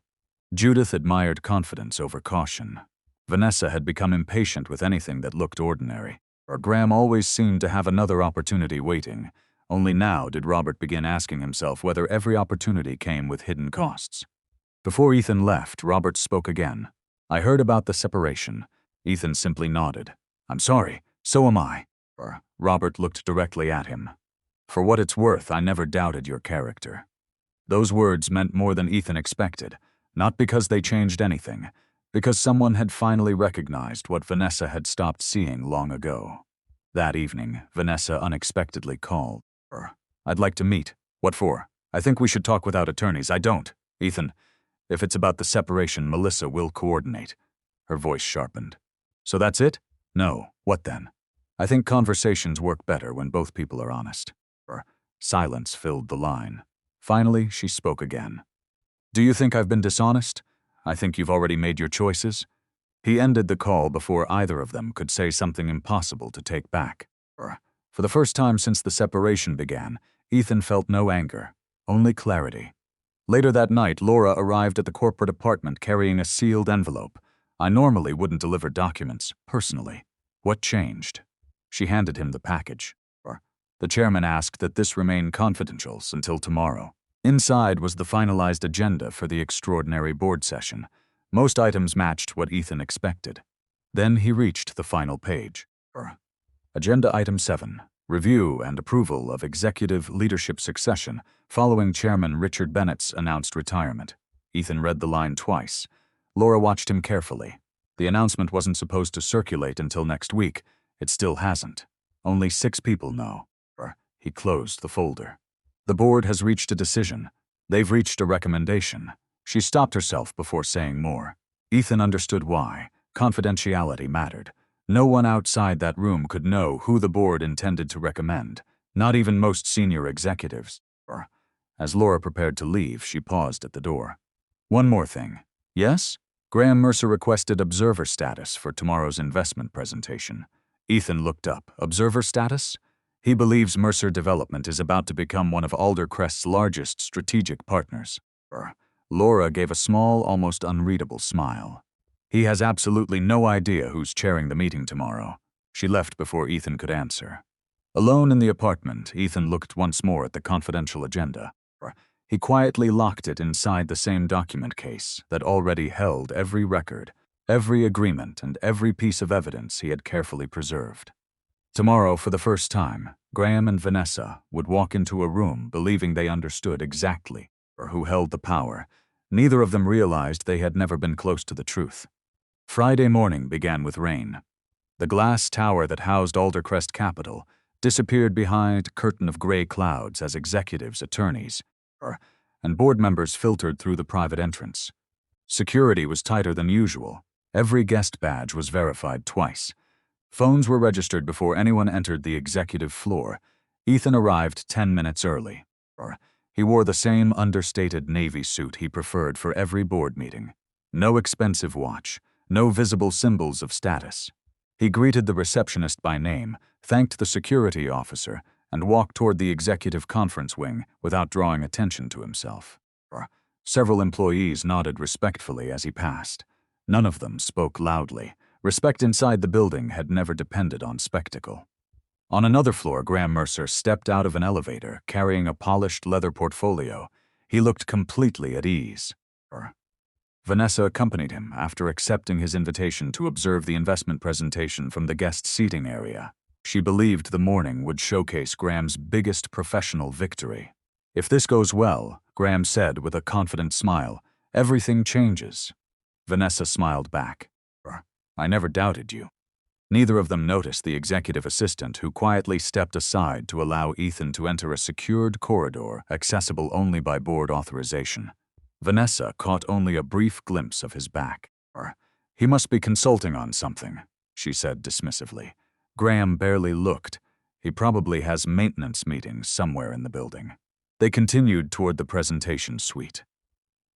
Judith admired confidence over caution. Vanessa had become impatient with anything that looked ordinary. Graham always seemed to have another opportunity waiting. Only now did Robert begin asking himself whether every opportunity came with hidden costs. Before Ethan left, Robert spoke again. "I heard about the separation." Ethan simply nodded. "I'm sorry. So am I." Robert looked directly at him. "For what it's worth, I never doubted your character." Those words meant more than Ethan expected, not because they changed anything, because someone had finally recognized what Vanessa had stopped seeing long ago. That evening, Vanessa unexpectedly called. "I'd like to meet." "What for?" "I think we should talk without attorneys." "I don't." "Ethan, if it's about the separation, Melissa will coordinate." Her voice sharpened. "So that's it?" "No. What then?" "I think conversations work better when both people are honest." Silence filled the line. Finally, she spoke again. "Do you think I've been dishonest? I think you've already made your choices." He ended the call before either of them could say something impossible to take back. For the first time since the separation began, Ethan felt no anger, only clarity. Later that night, Laura arrived at the corporate apartment carrying a sealed envelope. "I normally wouldn't deliver documents, personally. What changed?" She handed him the package. The chairman asked that this remain confidential until tomorrow. Inside was the finalized agenda for the extraordinary board session. Most items matched what Ethan expected. Then he reached the final page. Agenda Item 7. Review and approval of executive leadership succession following Chairman Richard Bennett's announced retirement. Ethan read the line twice. Laura watched him carefully. The announcement wasn't supposed to circulate until next week. It still hasn't. Only 6 people know. He closed the folder. The board has reached a decision. They've reached a recommendation. She stopped herself before saying more. Ethan understood why. Confidentiality mattered. No one outside that room could know who the board intended to recommend, not even most senior executives. As Laura prepared to leave, she paused at the door. "One more thing." "Yes?" Graham Mercer requested observer status for tomorrow's investment presentation. Ethan looked up. Observer status? He believes Mercer Development is about to become one of Aldercrest's largest strategic partners. Laura gave a small, almost unreadable smile. "He has absolutely no idea who's chairing the meeting tomorrow." She left before Ethan could answer. Alone in the apartment, Ethan looked once more at the confidential agenda. He quietly locked it inside the same document case that already held every record, every agreement, and every piece of evidence he had carefully preserved. Tomorrow, for the first time, Graham and Vanessa would walk into a room believing they understood exactly who held the power. Neither of them realized they had never been close to the truth. Friday morning began with rain. The glass tower that housed Aldercrest Capital disappeared behind a curtain of gray clouds as executives, attorneys, and board members filtered through the private entrance. Security was tighter than usual. Every guest badge was verified twice. Phones were registered before anyone entered the executive floor. Ethan arrived 10 minutes early. He wore the same understated navy suit he preferred for every board meeting. No expensive watch, no visible symbols of status. He greeted the receptionist by name, thanked the security officer, and walked toward the executive conference wing without drawing attention to himself. Several employees nodded respectfully as he passed. None of them spoke loudly. Respect inside the building had never depended on spectacle. On another floor, Graham Mercer stepped out of an elevator, carrying a polished leather portfolio. He looked completely at ease. Vanessa accompanied him after accepting his invitation to observe the investment presentation from the guest seating area. She believed the morning would showcase Graham's biggest professional victory. "If this goes well," Graham said with a confident smile, "everything changes." Vanessa smiled back. "I never doubted you." Neither of them noticed the executive assistant who quietly stepped aside to allow Ethan to enter a secured corridor accessible only by board authorization. Vanessa caught only a brief glimpse of his back. "He must be consulting on something," she said dismissively. Graham barely looked. He probably has maintenance meetings somewhere in the building. They continued toward the presentation suite.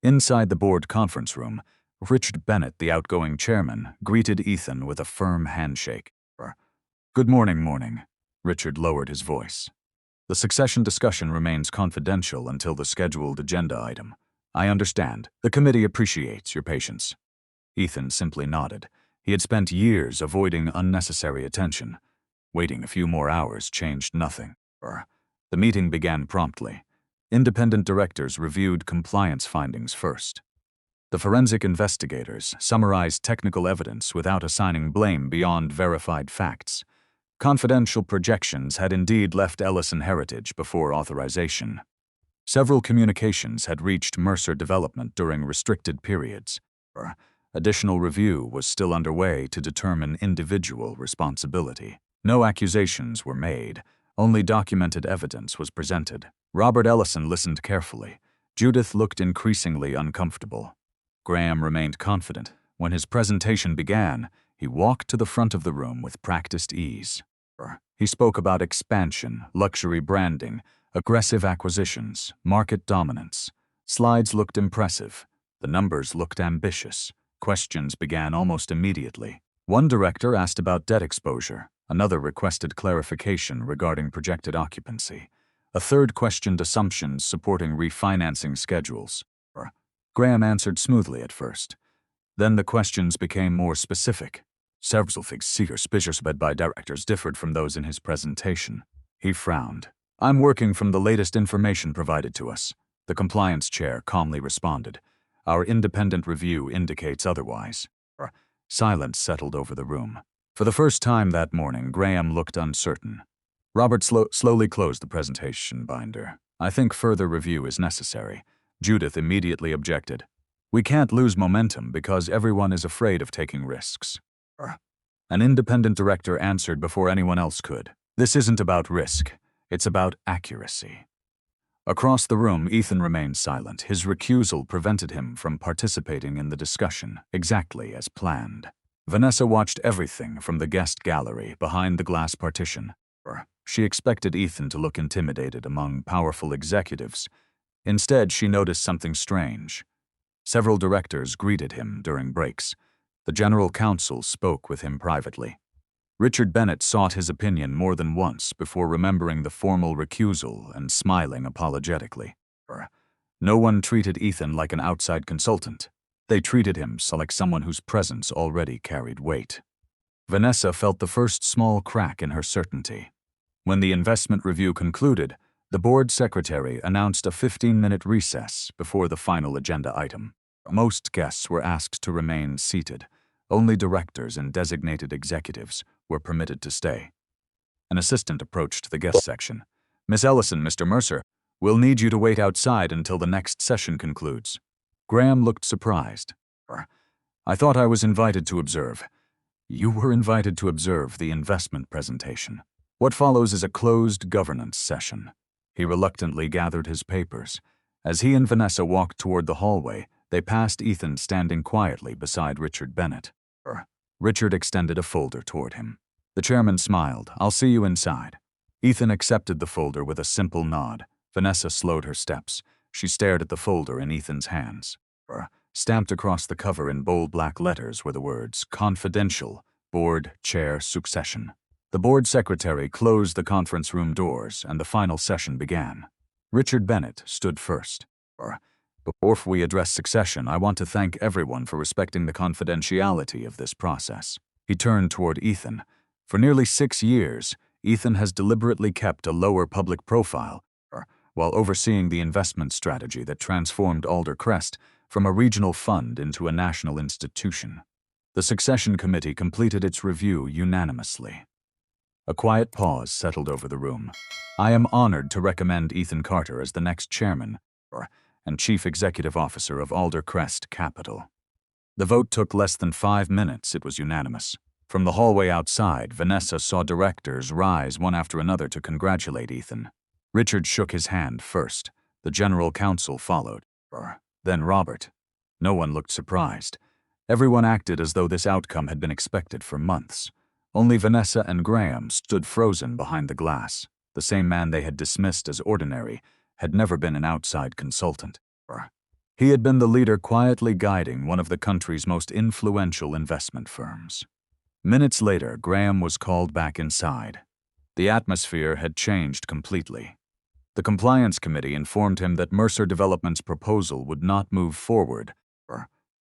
Inside the board conference room, Richard Bennett, the outgoing chairman, greeted Ethan with a firm handshake. "Good morning." Richard lowered his voice. "The succession discussion remains confidential until the scheduled agenda item. I understand. The committee appreciates your patience." Ethan simply nodded. He had spent years avoiding unnecessary attention. Waiting a few more hours changed nothing. The meeting began promptly. Independent directors reviewed compliance findings first. The forensic investigators summarized technical evidence without assigning blame beyond verified facts. Confidential projections had indeed left Ellison Heritage before authorization. Several communications had reached Mercer Development during restricted periods. Additional review was still underway to determine individual responsibility. No accusations were made. Only documented evidence was presented. Robert Ellison listened carefully. Judith looked increasingly uncomfortable. Graham remained confident. When his presentation began, he walked to the front of the room with practiced ease. He spoke about expansion, luxury branding, aggressive acquisitions, market dominance. Slides looked impressive. The numbers looked ambitious. Questions began almost immediately. One director asked about debt exposure. Another requested clarification regarding projected occupancy. A third questioned assumptions supporting refinancing schedules. Graham answered smoothly at first. Then the questions became more specific. Several figures by directors differed from those in his presentation. He frowned. "I'm working from the latest information provided to us," the compliance chair calmly responded. "Our independent review indicates otherwise." Silence settled over the room. For the first time that morning, Graham looked uncertain. Robert slowly closed the presentation binder. "I think further review is necessary." Judith immediately objected. "We can't lose momentum because everyone is afraid of taking risks." An independent director answered before anyone else could. "This isn't about risk. It's about accuracy." Across the room, Ethan remained silent. His recusal prevented him from participating in the discussion, exactly as planned. Vanessa watched everything from the guest gallery behind the glass partition. She expected Ethan to look intimidated among powerful executives. Instead, she noticed something strange. Several directors greeted him during breaks. The general counsel spoke with him privately. Richard Bennett sought his opinion more than once before remembering the formal recusal and smiling apologetically. No one treated Ethan like an outside consultant. They treated him like someone whose presence already carried weight. Vanessa felt the first small crack in her certainty. When the investment review concluded, the board secretary announced a 15-minute recess before the final agenda item. Most guests were asked to remain seated. Only directors and designated executives were permitted to stay. An assistant approached the guest section. "Miss Ellison, Mr. Mercer, we'll need you to wait outside until the next session concludes." Graham looked surprised. I thought I was invited to observe. You were invited to observe the investment presentation. What follows is a closed governance session. He reluctantly gathered his papers. As he and Vanessa walked toward the hallway, they passed Ethan standing quietly beside Richard Bennett. Richard extended a folder toward him. The chairman smiled. "I'll see you inside." Ethan accepted the folder with a simple nod. Vanessa slowed her steps. She stared at the folder in Ethan's hands. Stamped across the cover in bold black letters were the words, "Confidential, Board Chair Succession." The board secretary closed the conference room doors, and the final session began. Richard Bennett stood first. "Before we address succession, I want to thank everyone for respecting the confidentiality of this process." He turned toward Ethan. For nearly 6 years, Ethan has deliberately kept a lower public profile while overseeing the investment strategy that transformed Alder Crest from a regional fund into a national institution. The succession committee completed its review unanimously. A quiet pause settled over the room. "I am honored to recommend Ethan Carter as the next chairman and chief executive officer of Alder Crest Capital." The vote took less than 5 minutes. It was unanimous. From the hallway outside, Vanessa saw directors rise one after another to congratulate Ethan. Richard shook his hand first. The general counsel followed. Then Robert. No one looked surprised. Everyone acted as though this outcome had been expected for months. Only Vanessa and Graham stood frozen behind the glass. The same man they had dismissed as ordinary had never been an outside consultant. He had been the leader quietly guiding one of the country's most influential investment firms. Minutes later, Graham was called back inside. The atmosphere had changed completely. The Compliance Committee informed him that Mercer Development's proposal would not move forward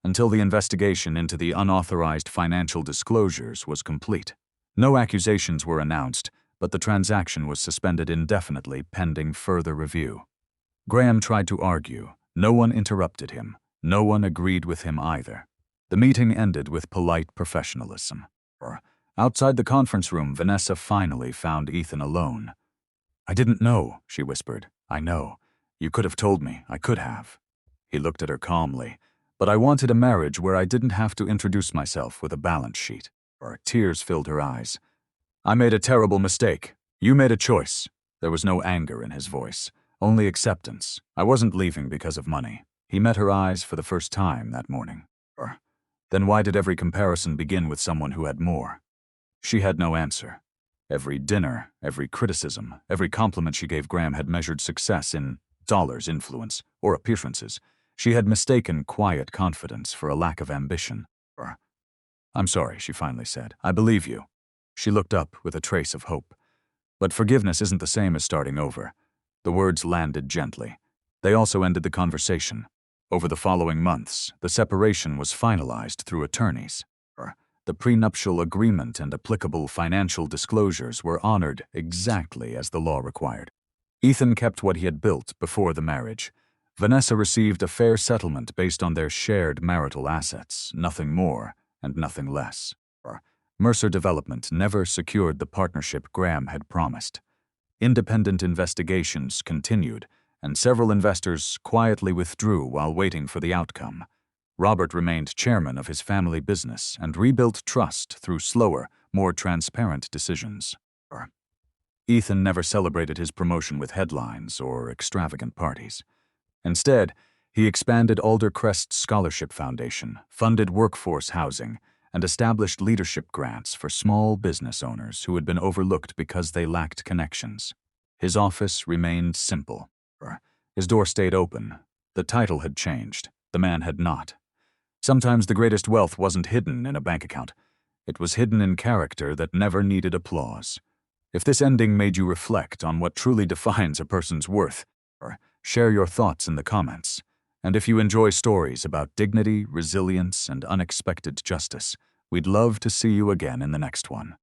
until the investigation into the unauthorized financial disclosures was complete. No accusations were announced, but the transaction was suspended indefinitely pending further review. Graham tried to argue. No one interrupted him. No one agreed with him either. The meeting ended with polite professionalism. Outside the conference room, Vanessa finally found Ethan alone. "I didn't know," she whispered. "I know. You could have told me. I could have." He looked at her calmly. "But I wanted a marriage where I didn't have to introduce myself with a balance sheet." Tears filled her eyes. "I made a terrible mistake. You made a choice." There was no anger in his voice, only acceptance. "I wasn't leaving because of money." He met her eyes for the first time that morning. Then why did every comparison begin with someone who had more? She had no answer. Every dinner, every criticism, every compliment she gave Graham had measured success in dollars, influence, or appearances. She had mistaken quiet confidence for a lack of ambition. "I'm sorry," she finally said. "I believe you." She looked up with a trace of hope. "But forgiveness isn't the same as starting over." The words landed gently. They also ended the conversation. Over the following months, the separation was finalized through attorneys. The prenuptial agreement and applicable financial disclosures were honored exactly as the law required. Ethan kept what he had built before the marriage. Vanessa received a fair settlement based on their shared marital assets, nothing more and nothing less. Mercer Development never secured the partnership Graham had promised. Independent investigations continued, and several investors quietly withdrew while waiting for the outcome. Robert remained chairman of his family business and rebuilt trust through slower, more transparent decisions. Ethan never celebrated his promotion with headlines or extravagant parties. Instead, he expanded Alder Crest Scholarship Foundation, funded workforce housing, and established leadership grants for small business owners who had been overlooked because they lacked connections. His office remained simple. His door stayed open. The title had changed. The man had not. Sometimes the greatest wealth wasn't hidden in a bank account. It was hidden in character that never needed applause. If this ending made you reflect on what truly defines a person's worth, share your thoughts in the comments. And if you enjoy stories about dignity, resilience, and unexpected justice, we'd love to see you again in the next one.